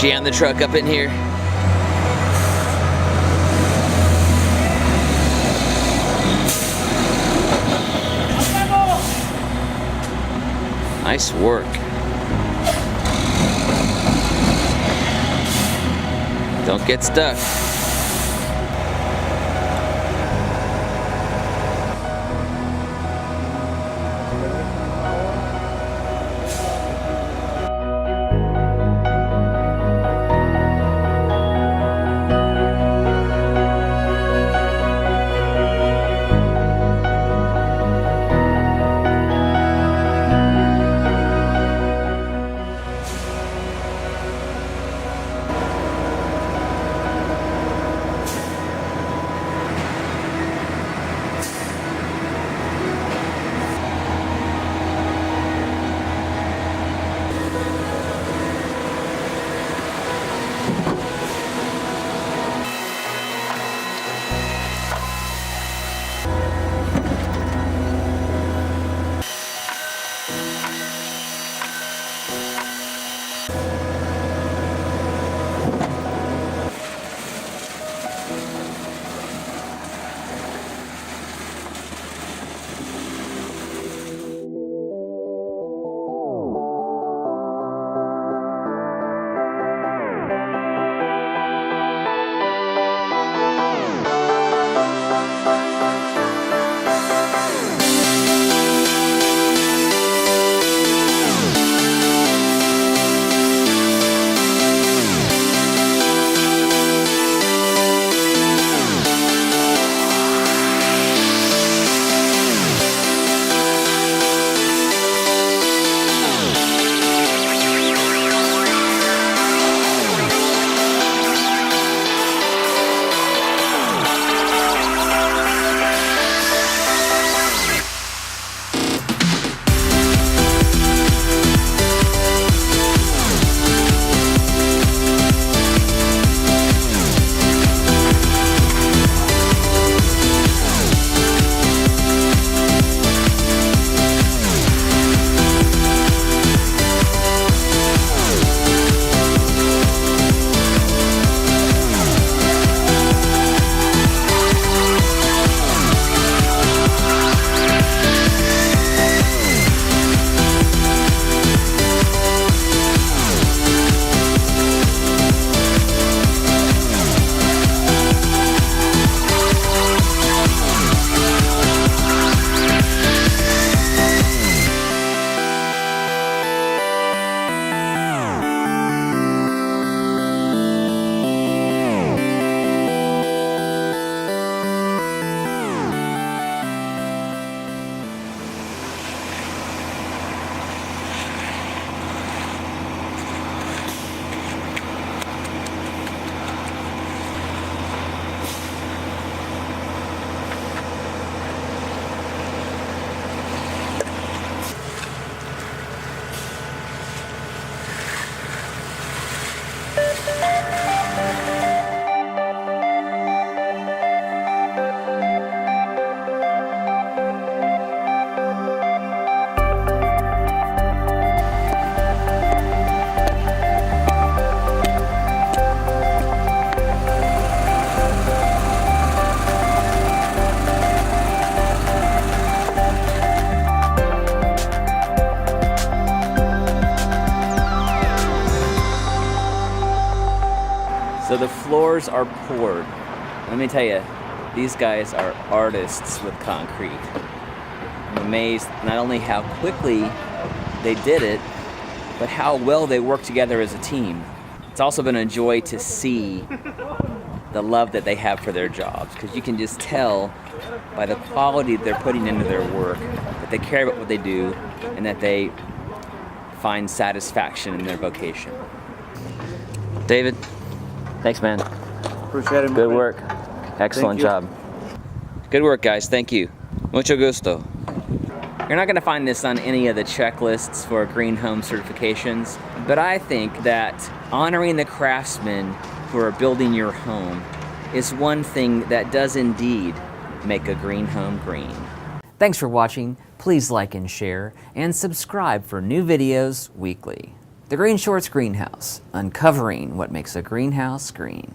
jam the truck up in here. Nice work. Don't get stuck. So the floors are poured. Let me tell you, these guys are artists with concrete. I'm amazed not only how quickly they did it, but how well they work together as a team. It's also been a joy to see the love that they have for their jobs, because you can just tell by the quality they're putting into their work that they care about what they do and that they find satisfaction in their vocation. David, thanks, man. Appreciate it. Good work. Excellent job. Good work, guys. Thank you. Mucho gusto. You're not going to find this on any of the checklists for green home certifications, but I think that honoring the craftsmen who are building your home is one thing that does indeed make a green home green. Thanks for watching. Please like and share, and subscribe for new videos weekly. The GreenShortz Greenhouse, uncovering what makes a greenhouse green.